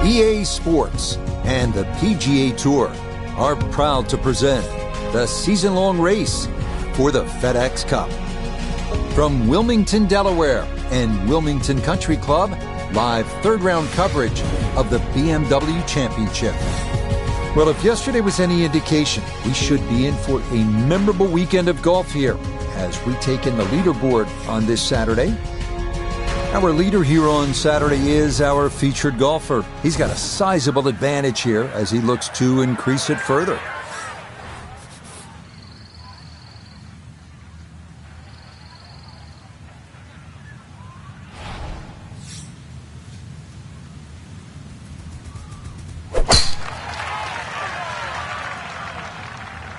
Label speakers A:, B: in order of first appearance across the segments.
A: EA Sports and the PGA Tour are proud to present the season-long race for the FedEx Cup. From Wilmington, Delaware and Wilmington Country Club, live third-round coverage of the BMW Championship. Well, if yesterday was any indication, we should be in for a memorable weekend of golf here as we take in the leaderboard on this Saturday. Our leader here on Saturday is our featured golfer. He's got a sizable advantage here as he looks to increase it further.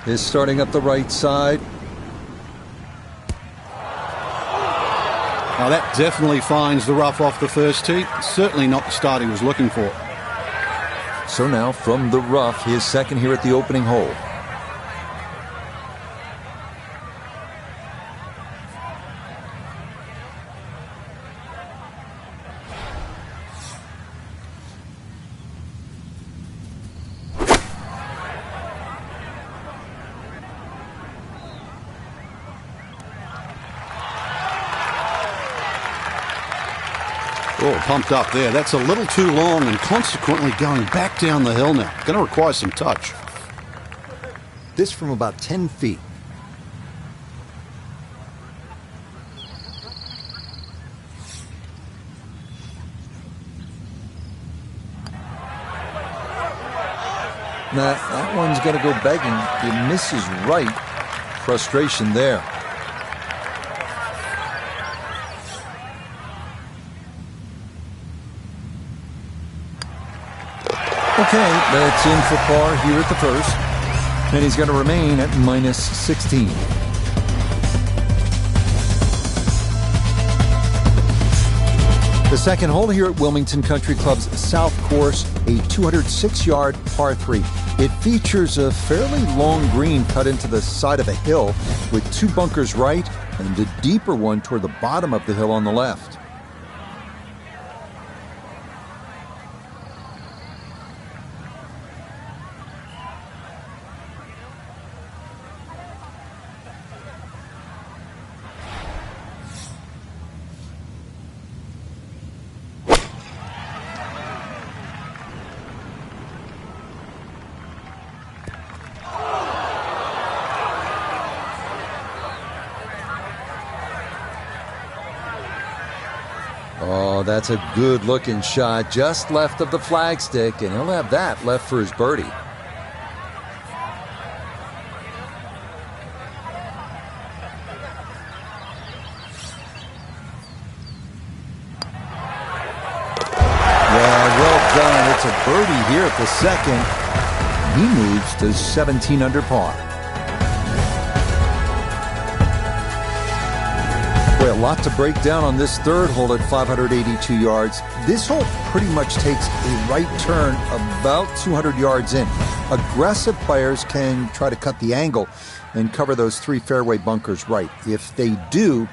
A: Is starting up the right side.
B: Now that definitely finds the rough off the first tee. Certainly not the start he was looking for.
A: So now from the rough, his second here at the opening hole.
B: Oh, pumped up there. That's a little too long and consequently going back down the hill now. Going to require some touch.
A: This from about 10 feet. Now, that one's going to go begging. It misses right. Frustration there. Okay, that's in for par here at the first. And he's going to remain at minus 16. The second hole here at Wilmington Country Club's South Course, a 206-yard par 3. It features a fairly long green cut into the side of a hill with two bunkers right and a deeper one toward the bottom of the hill on the left. Oh, that's a good-looking shot just left of the flagstick, and he'll have that left for his birdie. Yeah, well done. It's a birdie here at the second. He moves to 17 under par. A lot to break down on this third hole at 582 yards. This hole pretty much takes a right turn about 200 yards in. Aggressive players can try to cut the angle and cover those three fairway bunkers right. If they do,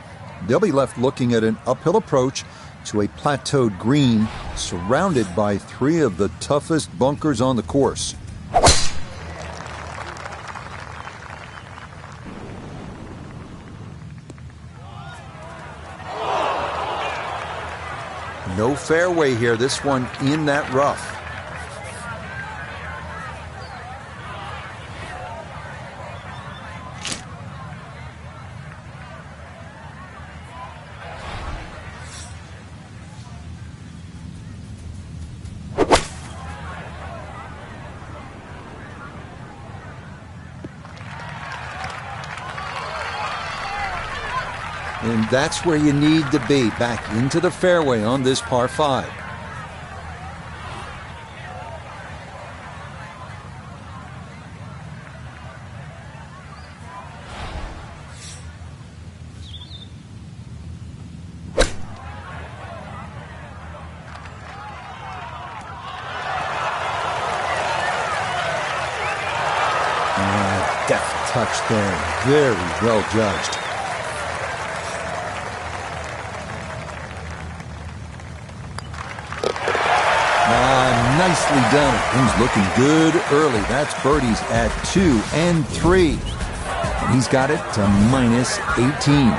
A: they'll be left looking at an uphill approach to a plateaued green surrounded by three of the toughest bunkers on the course. No fairway here, this one in that rough. And that's where you need to be, back into the fairway on this par 5. Deft touch there, very well judged. Nicely done. Things looking good early. That's birdies at 2 and 3. And he's got it to minus 18.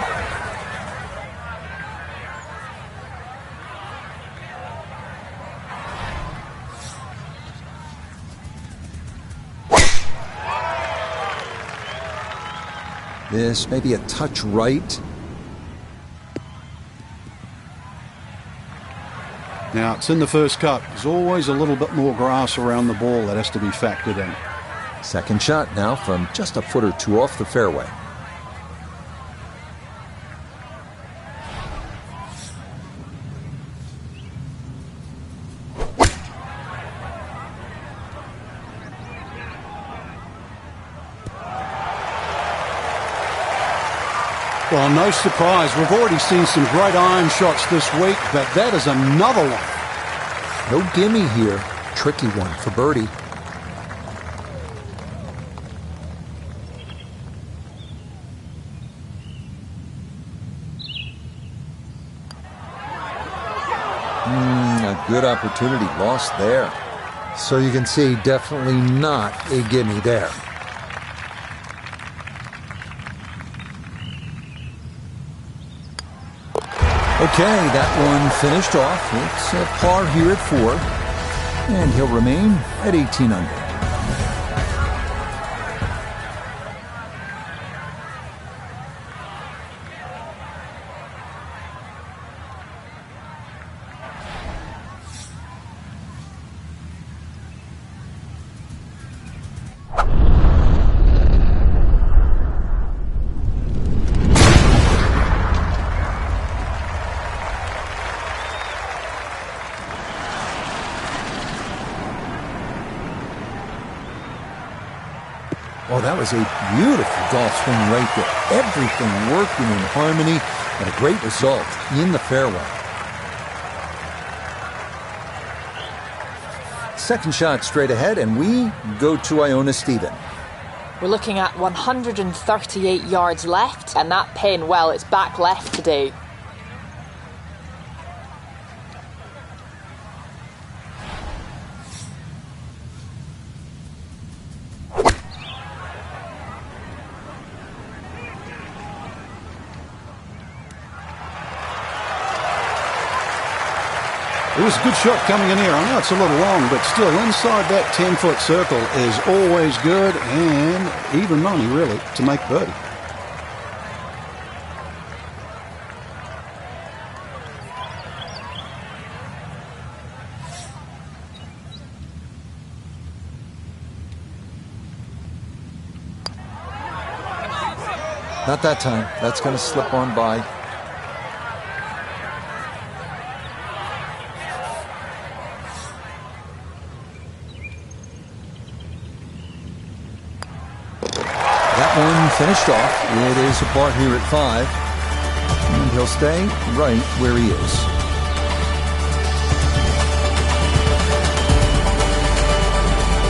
A: This may be a touch right.
B: Now, it's in the first cut. There's always a little bit more grass around the ball that has to be factored in.
A: Second shot now from just a foot or two off the fairway.
B: Well, no surprise. We've already seen some great iron shots this week, but that is another one.
A: No gimme here. Tricky one for birdie. A good opportunity lost there. So you can see, definitely not a gimme there. Okay, that one finished off. It's a par here at 4, and he'll remain at 18 under. Oh, that was a beautiful golf swing right there. Everything working in harmony and a great result in the fairway. Second shot straight ahead, and we go to Iona Stephen.
C: We're looking at 138 yards left, and that pin, well, it's back left today.
B: It was a good shot coming in here. I know it's a little long, but still inside that 10-foot circle is always good, and even money, really, to make birdie.
A: Not that time. That's going to slip on by. One finished off. It is a par here at 5, and he'll stay right where he is.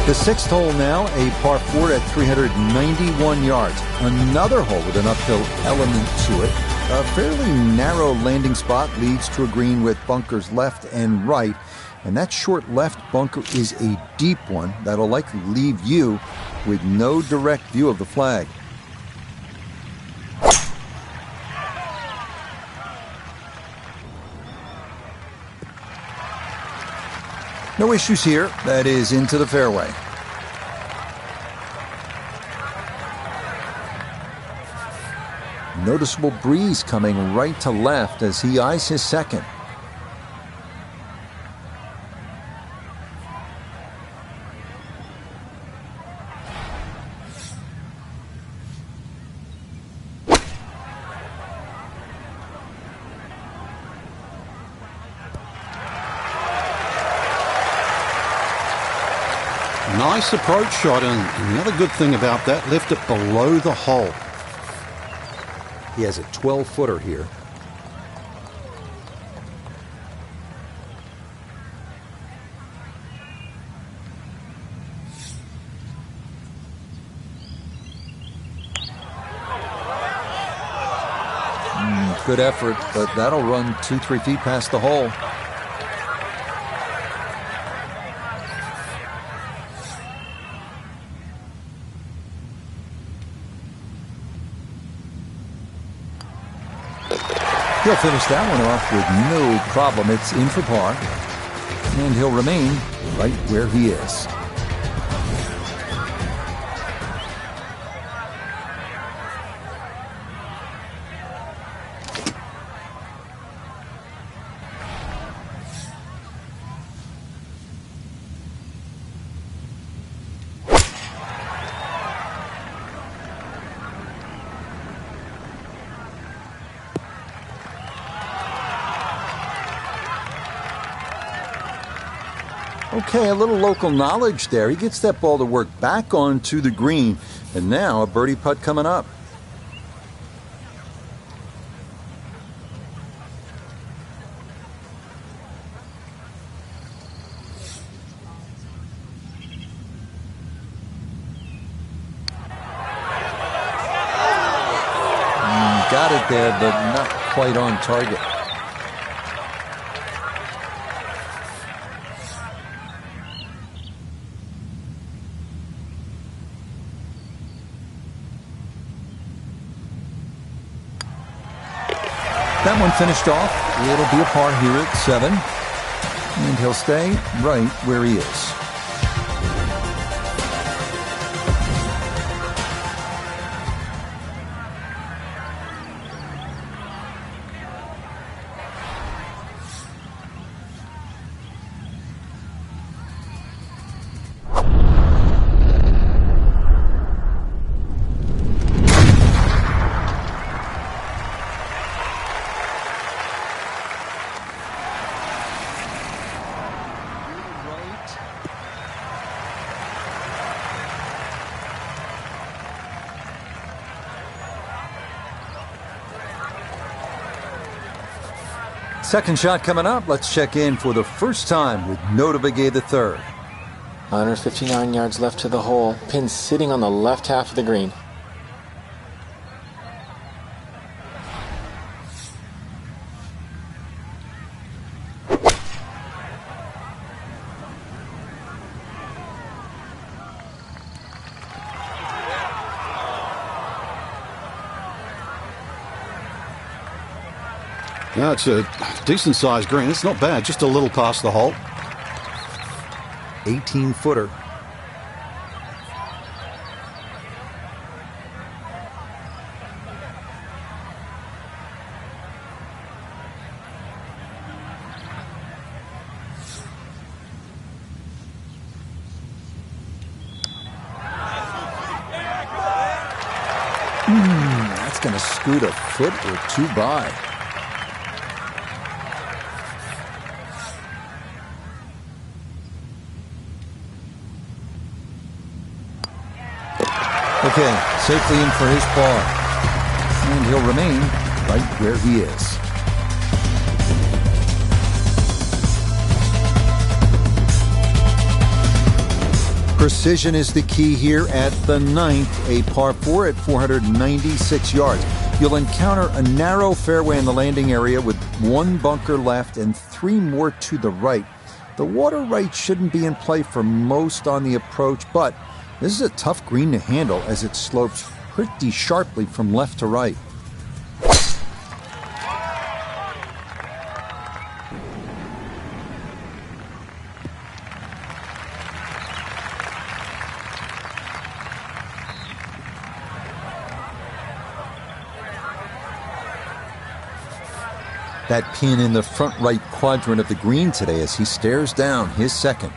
A: The 6th hole now, a par 4 at 391 yards. Another hole with an uphill element to it. A fairly narrow landing spot leads to a green with bunkers left and right, and that short left bunker is a deep one that'll likely leave you with no direct view of the flag. No issues here. That is into the fairway. Noticeable breeze coming right to left as he eyes his second.
B: Nice approach shot, and the other good thing about that, left it below the hole.
A: He has a 12-footer here. Good effort, but that'll run 2-3 feet past the hole. He'll finish that one off with no problem. It's in for par, and he'll remain right where he is. Okay, a little local knowledge there. He gets that ball to work back onto the green. And now a birdie putt coming up. Got it there, but not quite on target. That one finished off. It'll be a par here at 7. And he'll stay right where he is. Second shot coming up. Let's check in for the first time with Nota Begay III.
D: 159 yards left to the hole. Pin sitting on the left half of the green.
B: Yeah, it's a decent-sized green. It's not bad, just a little past the hole.
A: 18-footer. That's going to scoot a foot or two by. Okay, safely in for his par. And he'll remain right where he is. Precision is the key here at the 9th, a par 4 at 496 yards. You'll encounter a narrow fairway in the landing area with one bunker left and 3 more to the right. The water right shouldn't be in play for most on the approach, but this is a tough green to handle as it slopes pretty sharply from left to right. That pin in the front right quadrant of the green today as he stares down his second.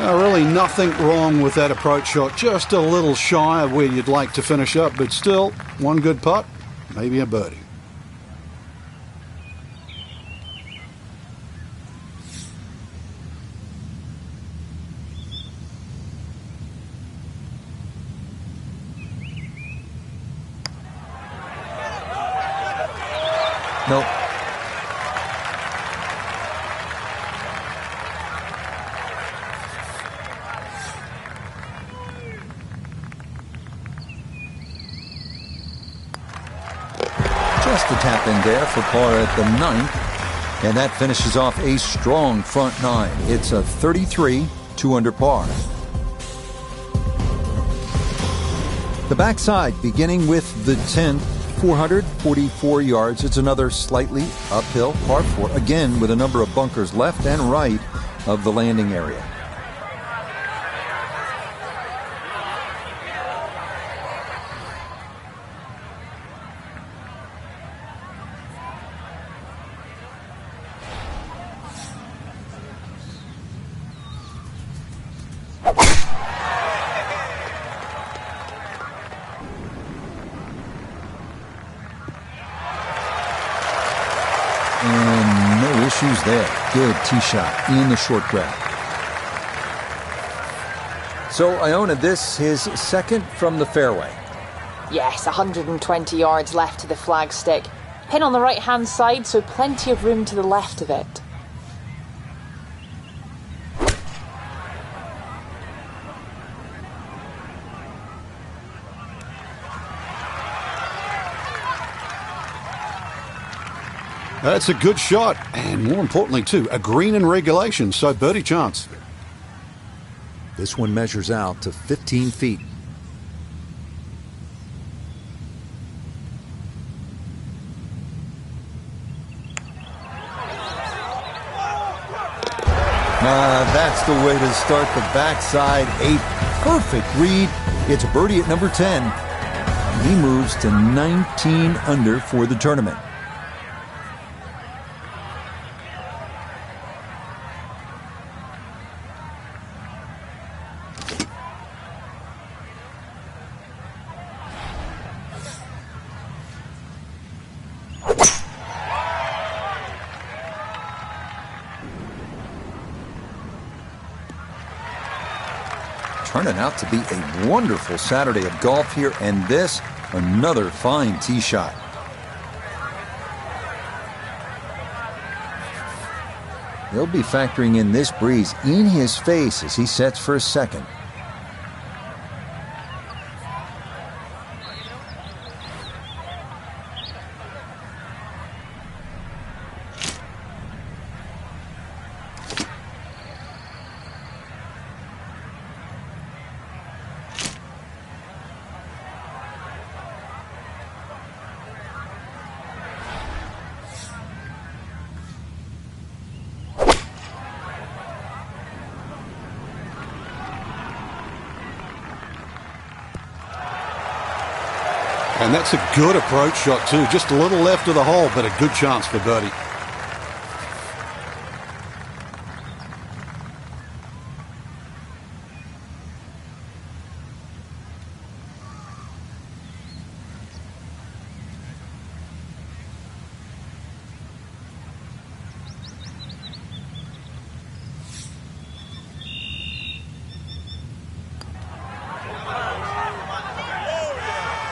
B: Really nothing wrong with that approach shot. Just a little shy of where you'd like to finish up, but still, one good putt, maybe a birdie.
A: Nope. Just a tap in there for par at the 9th. And that finishes off a strong front 9. It's a 33, 2 under par. The backside, beginning with the 10th, 444 yards. It's another slightly uphill par 4, again with a number of bunkers left and right of the landing area. And no issues there. Good tee shot in the short grab. So, Iona, this his second from the fairway.
C: Yes, 120 yards left to the flagstick. Pin on the right-hand side, so plenty of room to the left of it.
B: That's a good shot, and more importantly, too, a green in regulation, so birdie chance.
A: This one measures out to 15 feet. That's the way to start the backside. A perfect read. It's a birdie at number 10. He moves to 19 under for the tournament. Turning out to be a wonderful Saturday of golf here, and this, another fine tee shot. He'll be factoring in this breeze in his face as he sets for a second.
B: And that's a good approach shot, too. Just a little left of the hole, but a good chance for birdie.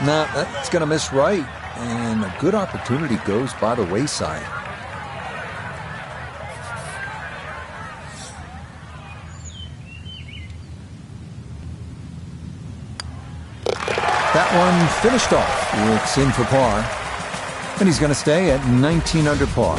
A: Now, that's going to miss right, and a good opportunity goes by the wayside. That one finished off. It's in for par, and he's going to stay at 19 under par.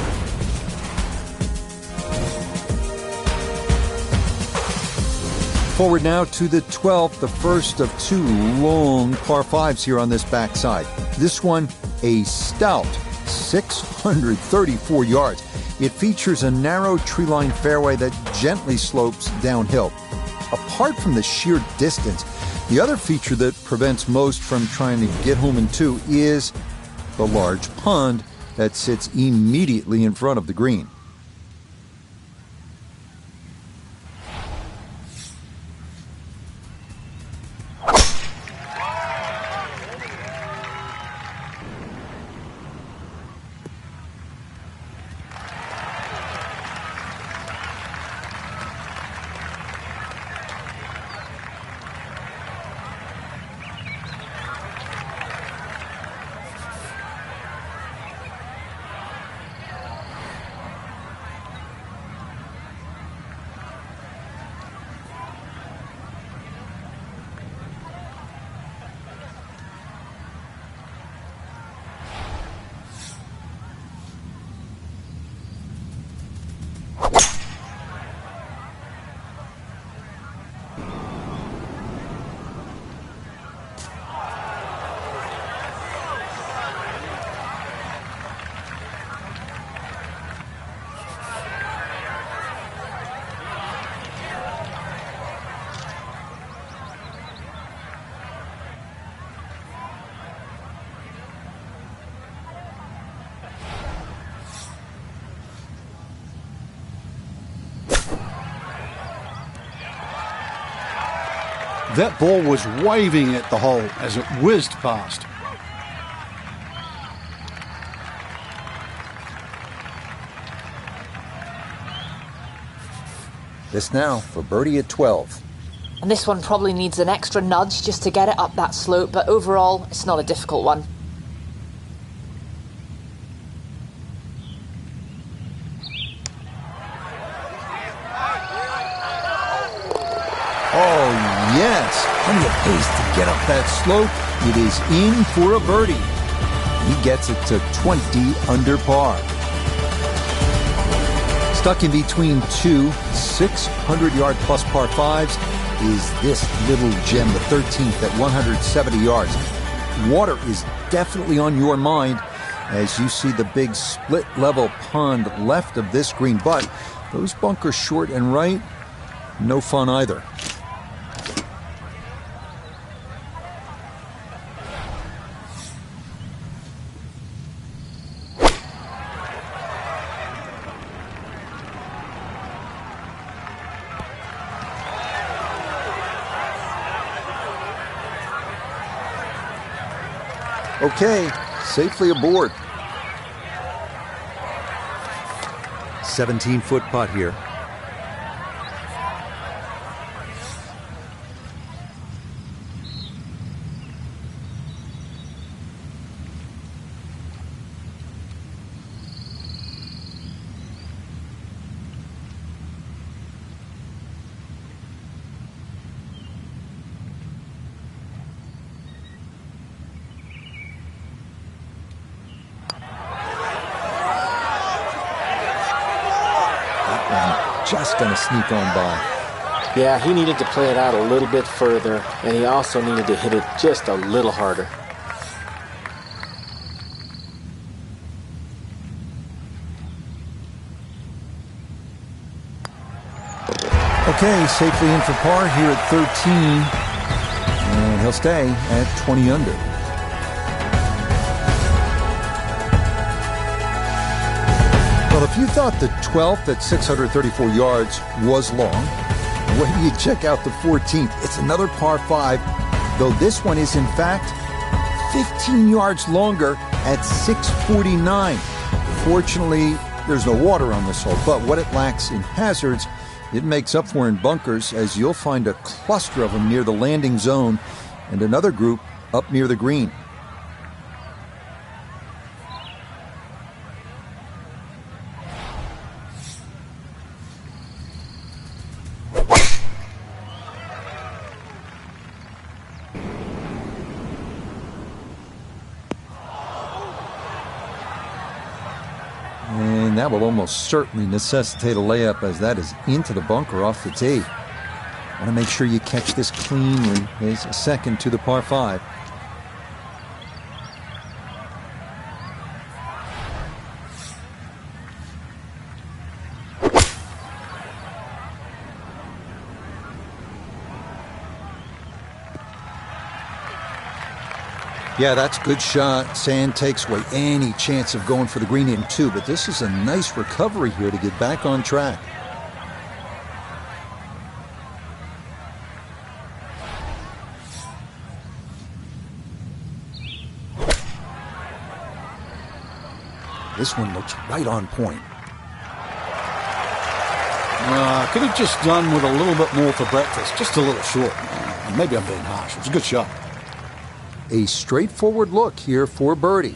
A: Forward now to the 12th, the first of two long par 5s here on this backside. This one, a stout 634 yards. It features a narrow tree-lined fairway that gently slopes downhill. Apart from the sheer distance, the other feature that prevents most from trying to get home in two is the large pond that sits immediately in front of the green.
B: That ball was waving at the hole as it whizzed past.
A: This now for birdie at 12.
C: And this one probably needs an extra nudge just to get it up that slope, but overall, it's not a difficult one.
A: Oh, yes. Plenty of pace to get up that slope. It is in for a birdie. He gets it to 20 under par. Stuck in between two 600-yard plus par fives is this little gem, the 13th at 170 yards. Water is definitely on your mind as you see the big split-level pond left of this green, but those bunkers short and right, no fun either. Okay, safely aboard. 17-foot putt here. Just going to sneak on by.
D: Yeah, he needed to play it out a little bit further, and he also needed to hit it just a little harder.
A: Okay, safely in for par here at 13. And he'll stay at 20 under. Well, if you thought the 12th at 634 yards was long, wait till you check out the 14th. It's another par 5, though this one is in fact 15 yards longer at 649. Fortunately, there's no water on this hole, but what it lacks in hazards, it makes up for in bunkers, as you'll find a cluster of them near the landing zone and another group up near the green. And that will almost certainly necessitate a layup, as that is into the bunker off the tee. Want to make sure you catch this cleanly. There's a second to the par 5. Yeah, that's a good shot. Sand takes away any chance of going for the green in 2, but this is a nice recovery here to get back on track. This one looks right on point.
B: Could have just done with a little bit more for breakfast. Just a little short. Maybe I'm being harsh. It was a good shot.
A: A straightforward look here for birdie.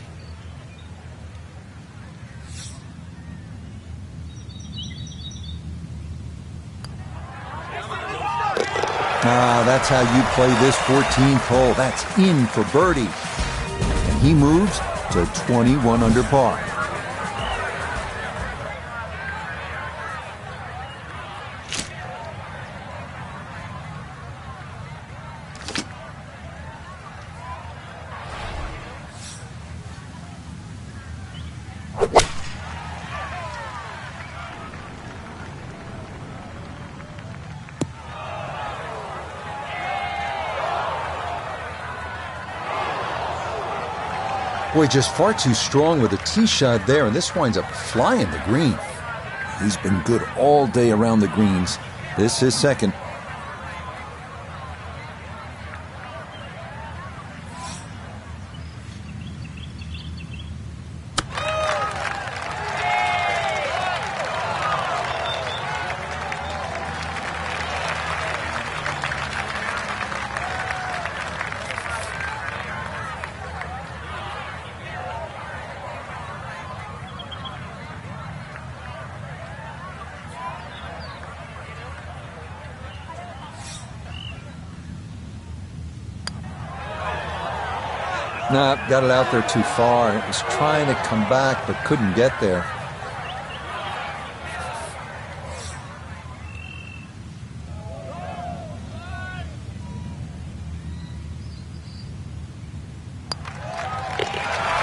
A: That's how you play this 14th hole. That's in for birdie. And he moves to 21 under par. Boy, just far too strong with a tee shot there, and this winds up flying the green. He's been good all day around the greens. This is second. Nah, got it out there too far. It was trying to come back, but couldn't get there.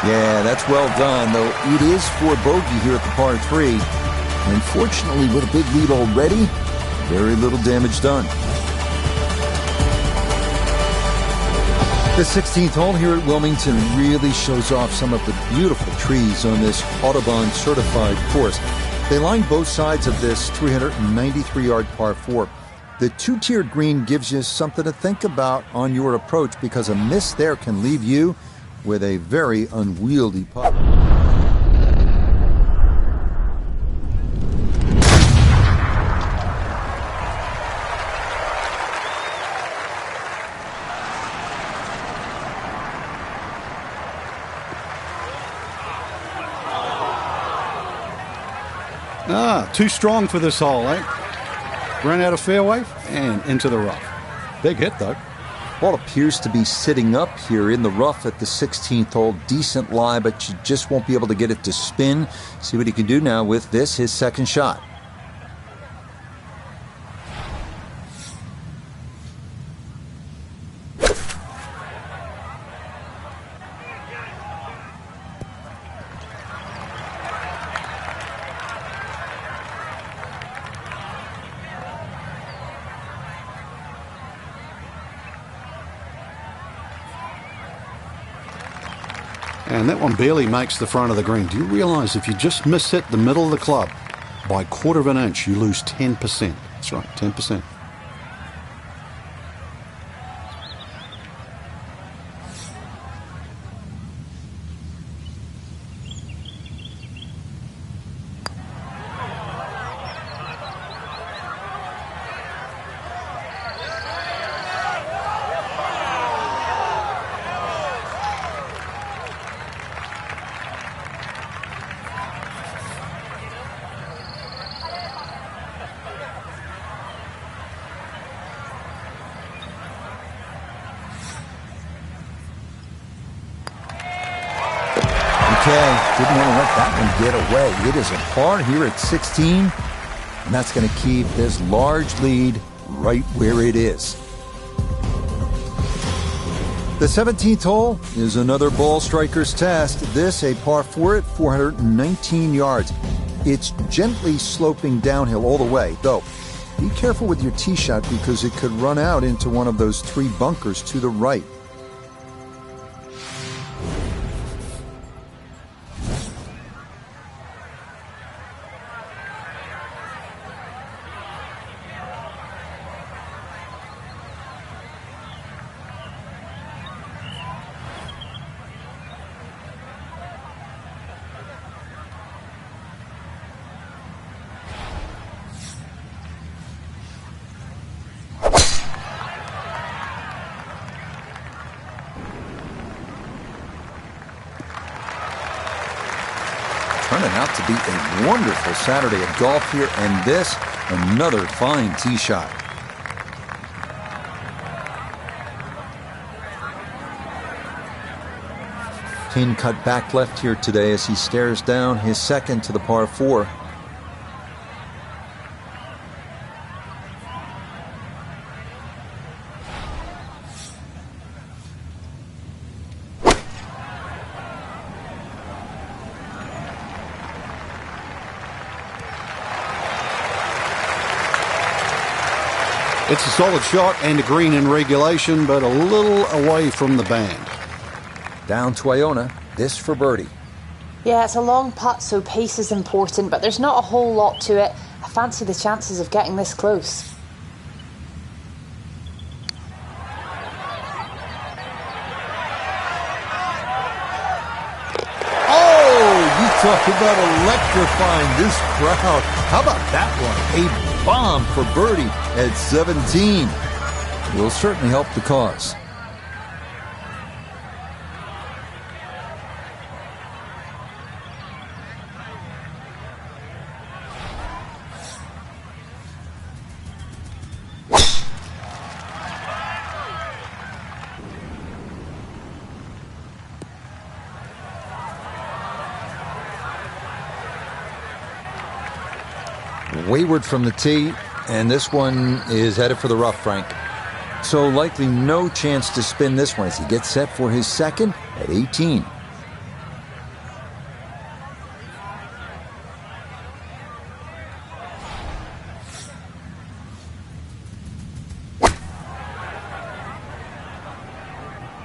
A: Yeah, that's well done, though it is for bogey here at the par 3. Unfortunately, with a big lead already, very little damage done. The 16th hole here at Wilmington really shows off some of the beautiful trees on this Audubon certified course. They line both sides of this 393-yard par 4. The two-tiered green gives you something to think about on your approach, because a miss there can leave you with a very unwieldy putt.
B: Too strong for this hole, eh? Ran out of fairway and into the rough. Big hit, though.
A: Ball appears to be sitting up here in the rough at the 16th hole. Decent lie, but you just won't be able to get it to spin. See what he can do now with this, his second shot.
B: And that one barely makes the front of the green. Do you realize if you just miss hit the middle of the club by a quarter of an inch, you lose 10%? That's right, 10%.
A: Okay, didn't want to let that one get away. It is a par here at 16, and that's going to keep this large lead right where it is. The 17th hole is another ball striker's test. This a par 4 at 419 yards. It's gently sloping downhill all the way, though. Be careful with your tee shot because it could run out into one of those 3 bunkers to the right. Turning out to be a wonderful Saturday of golf here, and this, another fine tee shot. Pin cut back left here today as he stares down his second to the par 4.
B: It's a solid shot and a green in regulation, but a little away from the band.
A: Down to Iona, this for birdie.
C: Yeah, it's a long putt, so pace is important, but there's not a whole lot to it. I fancy the chances of getting this close.
A: Talk about electrifying this crowd. How about that one? A bomb for birdie at 17. Will certainly help the cause. wayward from the tee, and this one is headed for the rough, Frank. So likely no chance to spin this one as he gets set for his second at 18.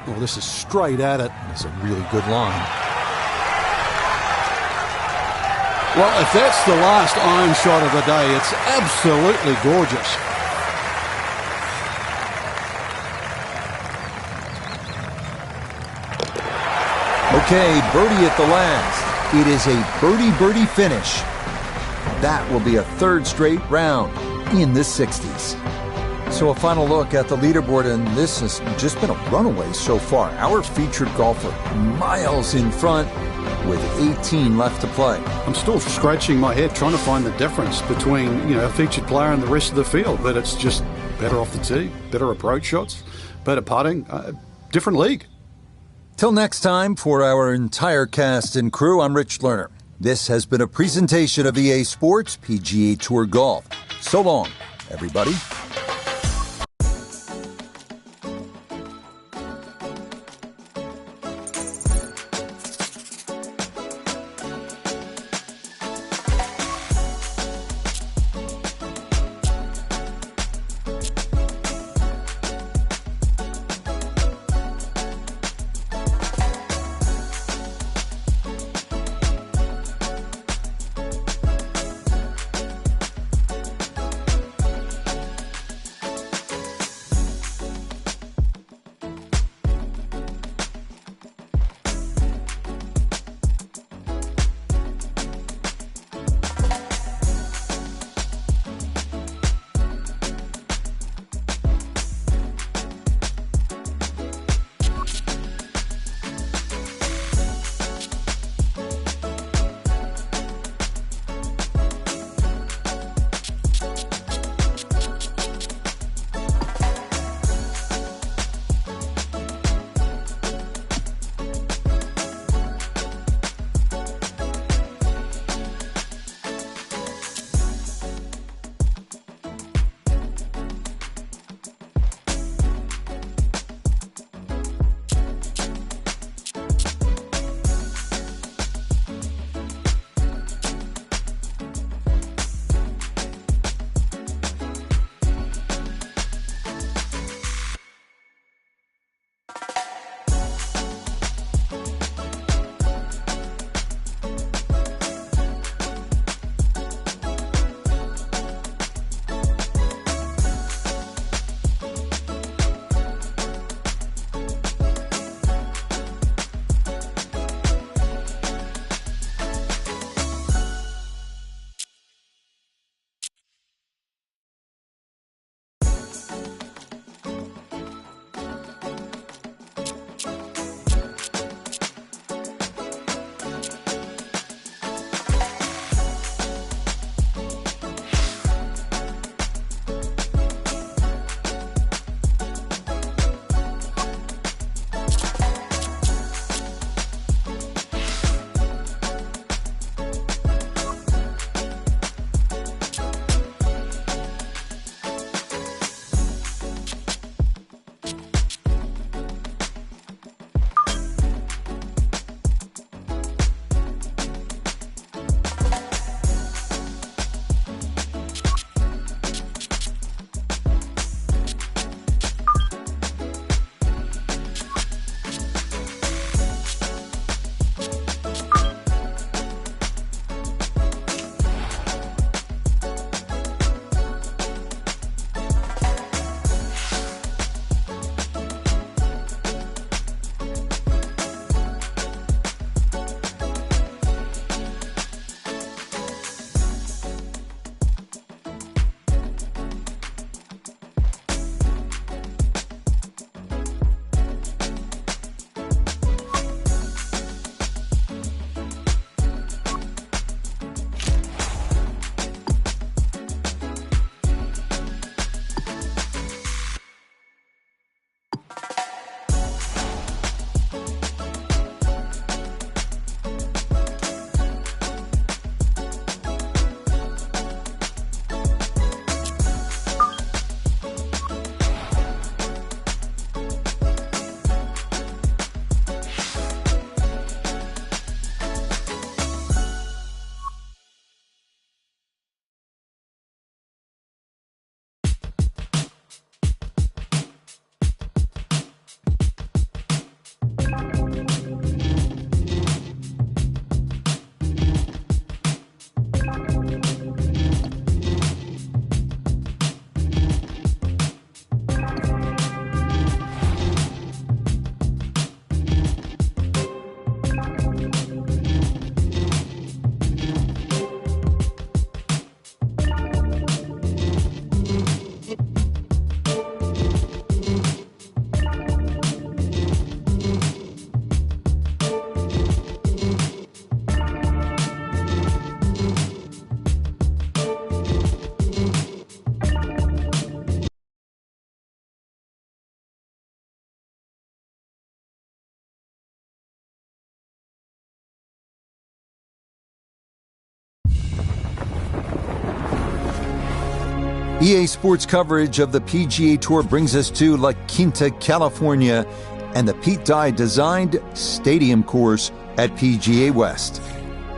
B: Well, this is straight at it.
A: It's a really good line.
B: Well, if that's the last iron shot of the day, it's absolutely gorgeous.
A: Okay, birdie at the last. It is a birdie-birdie finish. That will be a third straight round in the 60s. So a final look at the leaderboard, and this has just been a runaway so far. Our featured golfer miles in front with 18 left to play.
B: I'm still scratching my head trying to find the difference between, a featured player and the rest of the field, but it's just better off the tee, better approach shots, better putting, different league.
A: Till next time, for our entire cast and crew, I'm Rich Lerner. This has been a presentation of EA Sports PGA Tour Golf. So long, everybody. EA Sports coverage of the PGA Tour brings us to La Quinta, California, and the Pete Dye designed stadium course at PGA West.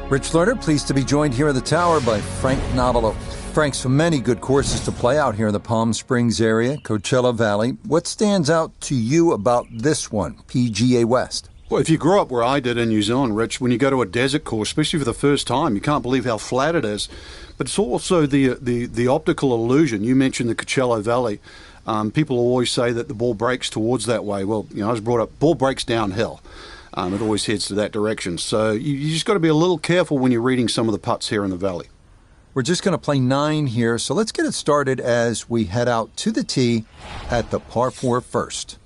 A: Rich Lerner, pleased to be joined here at the Tower by Frank Nobilo. Frank, so many good courses to play out here in the Palm Springs area, Coachella Valley. What stands out to you about this one, PGA West?
B: Well, if you grew up where I did in New Zealand, Rich, when you go to a desert course, especially for the first time, you can't believe how flat it is. But it's also the optical illusion. You mentioned the Coachella Valley. People always say that the ball breaks towards that way. Well, I was brought up, ball breaks downhill. It always heads to that direction. So you just got to be a little careful when you're reading some of the putts here in the valley.
A: We're just going to play 9 here, so let's get it started as we head out to the tee at the par 4 first.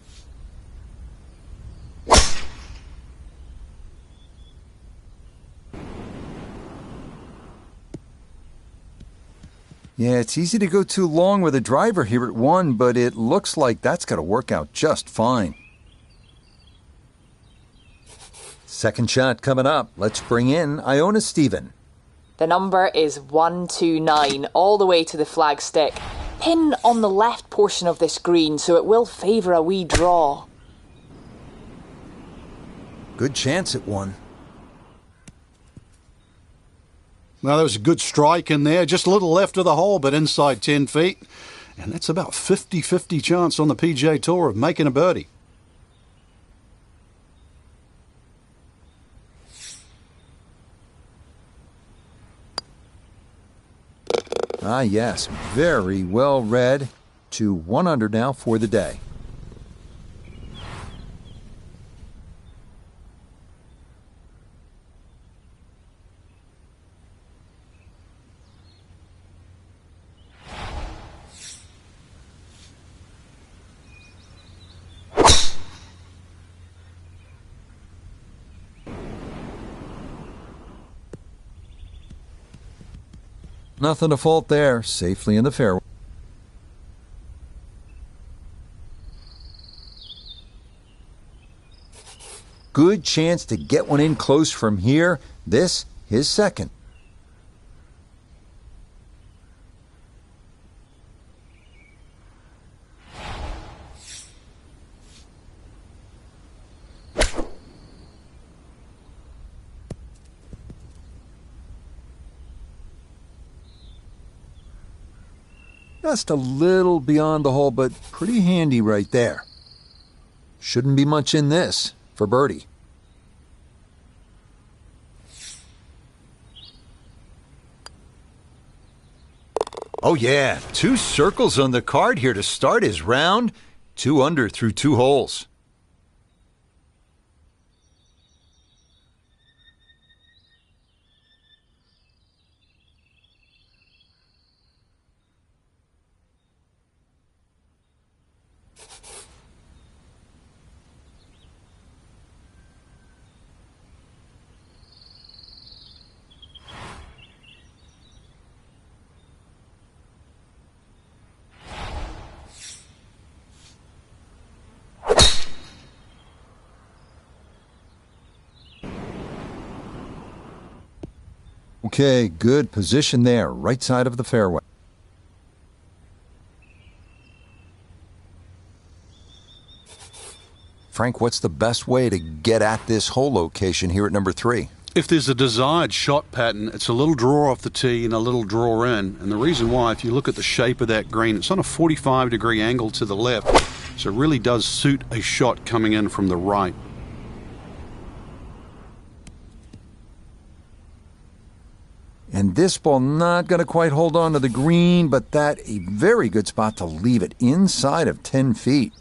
A: Yeah, it's easy to go too long with a driver here at 1, but it looks like that's going to work out just fine. Second shot coming up. Let's bring in Iona Stephen.
C: The number is 129, all the way to the flagstick. Pin on the left portion of this green, so it will favour a wee draw.
A: Good chance at 1.
B: Well, there was a good strike in there, just a little left of the hole, but inside 10 feet. And that's about 50-50 chance on the PGA Tour of making a birdie.
A: Ah, yes, very well read. To 1 under now for the day. Nothing to fault there, safely in the fairway. Good chance to get one in close from here. This, his second. Just a little beyond the hole, but pretty handy right there. Shouldn't be much in this for birdie. Oh yeah, 2 circles on the card here to start his round. 2 under through 2 holes. Okay, good position there, right side of the fairway. Frank, what's the best way to get at this hole location here at number 3?
B: If there's a desired shot pattern, it's a little draw off the tee and a little draw in. And the reason why, if you look at the shape of that green, it's on a 45-degree angle to the left. So it really does suit a shot coming in from the right.
A: And this ball not going to quite hold on to the green, but that a very good spot to leave it inside of 10 feet.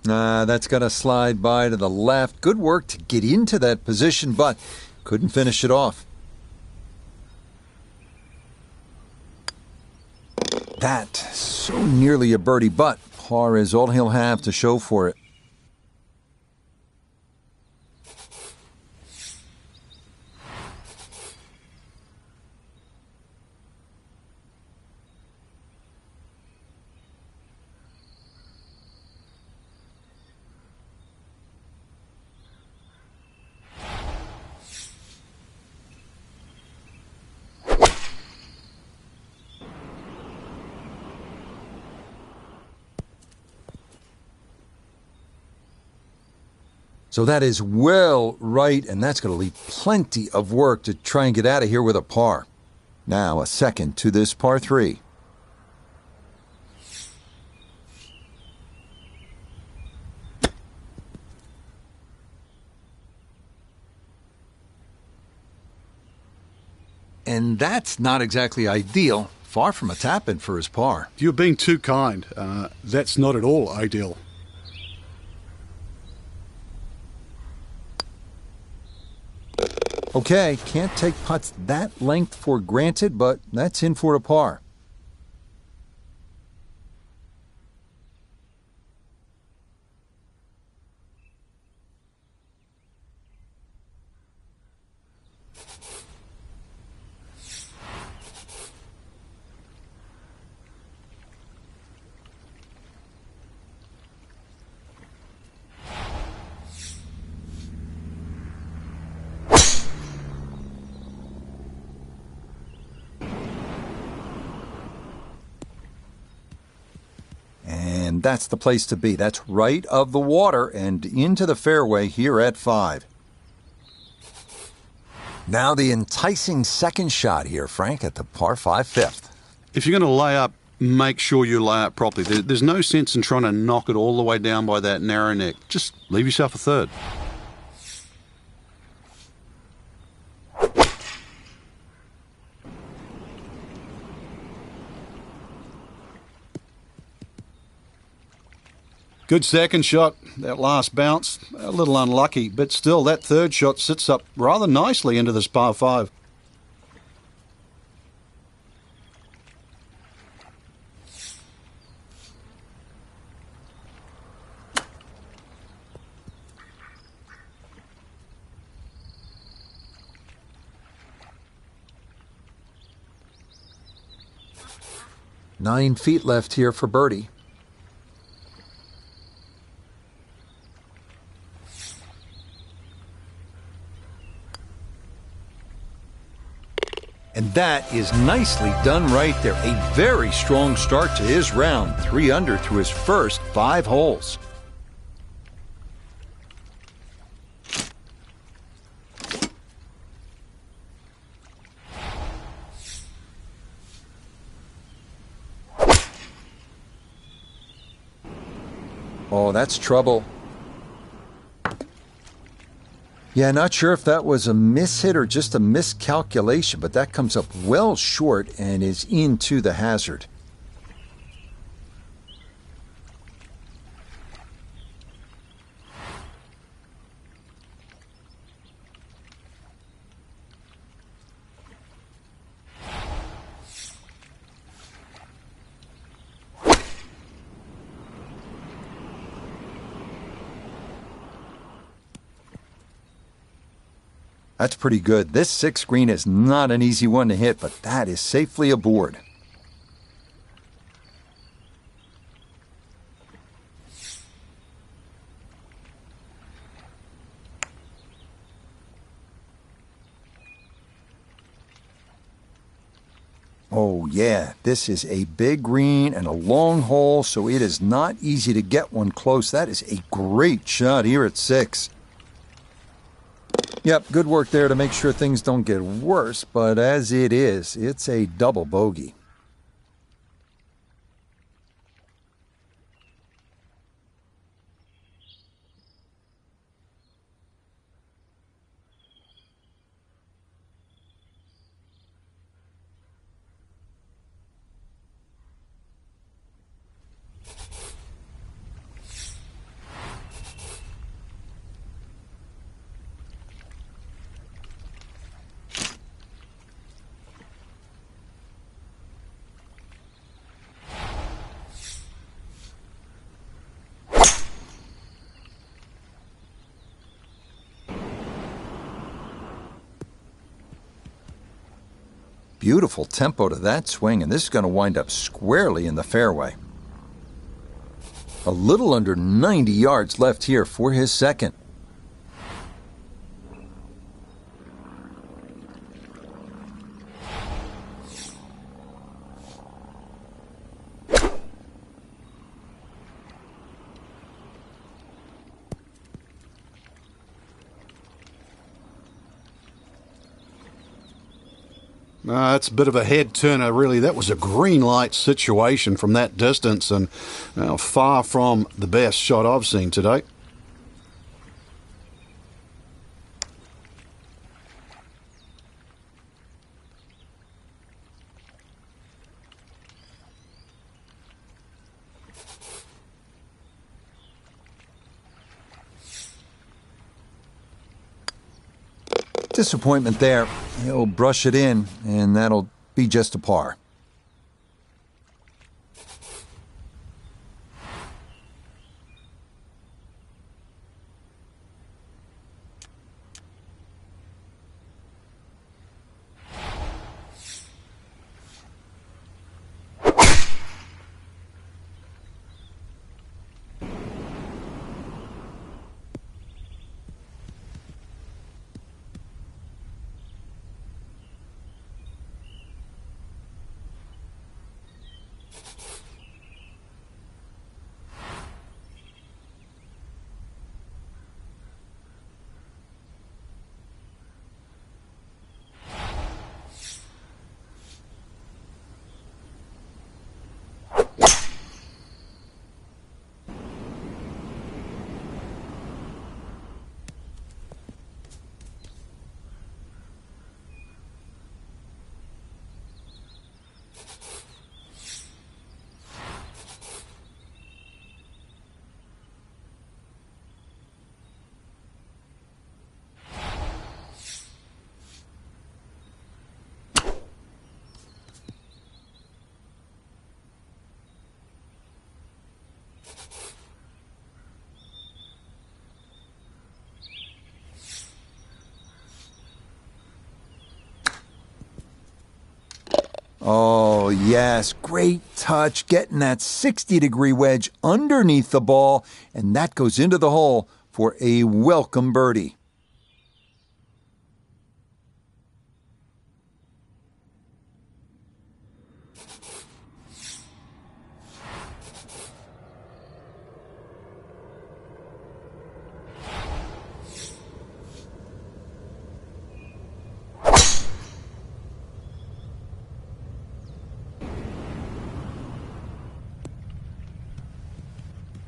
A: That's going to slide by to the left. Good work to get into that position, but couldn't finish it off. That, so nearly a birdie, but par is all he'll have to show for it. So that is well right, and that's going to leave plenty of work to try and get out of here with a par. Now a second to this par 3. And that's not exactly ideal. Far from a tap-in for his par.
B: You're being too kind. That's not at all ideal.
A: Okay, can't take putts that length for granted, but that's in for a par. And that's the place to be. That's right of the water and into the fairway here at 5. Now the enticing second shot here, Frank, at the par 5 fifth.
B: If you're going to lay up, make sure you lay up properly. There's no sense in trying to knock it all the way down by that narrow neck. Just leave yourself a third. Good second shot. That last bounce, a little unlucky, but still that third shot sits up rather nicely into this par 5.
A: Nine feet left here for birdie. And that is nicely done right there. A very strong start to his round. 3 under through his first 5 holes. Oh, that's trouble. Yeah, not sure if that was a mishit or just a miscalculation, but that comes up well short and is into the hazard. That's pretty good. This 6th green is not an easy one to hit, but that is safely aboard. Oh yeah, this is a big green and a long hole, so it is not easy to get one close. That is a great shot here at 6. Yep, good work there to make sure things don't get worse, but as it is, it's a double bogey. Beautiful tempo to that swing, and this is going to wind up squarely in the fairway. A little under 90 yards left here for his second.
B: That's a bit of a head turner, really. That was a green light situation from that distance, and far from the best shot I've seen today.
A: Disappointment there. He'll brush it in, and that'll be just a par. Oh, yes, great touch, getting that 60-degree wedge underneath the ball, and that goes into the hole for a welcome birdie.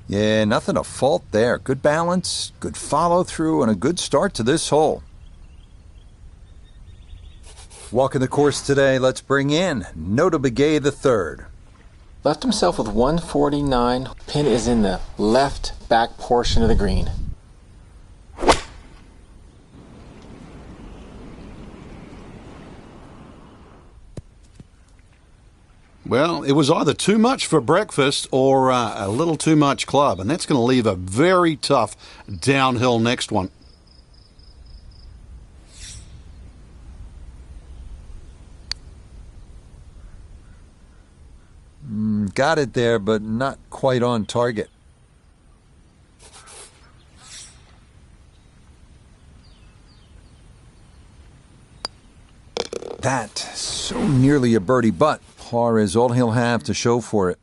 A: Yeah, nothing to fault there. Good balance, good follow-through, and a good start to this hole. Walking the course today, let's bring in Nota Begay III.
D: Left himself with 149. Pin is in the left back portion of the green.
B: Well, it was either too much for breakfast or a little too much club, and that's going to leave a very tough downhill next one.
A: Got it there, but not quite on target. That, so nearly a birdie, but par is all he'll have to show for it.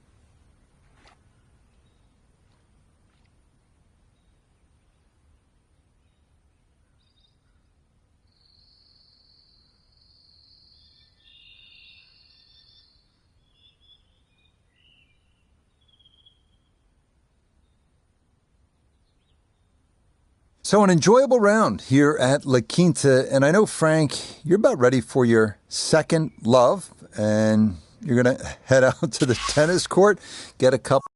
A: So an enjoyable round here at La Quinta, and I know, Frank, you're about ready for your second love, and you're going to head out to the tennis court, get a couple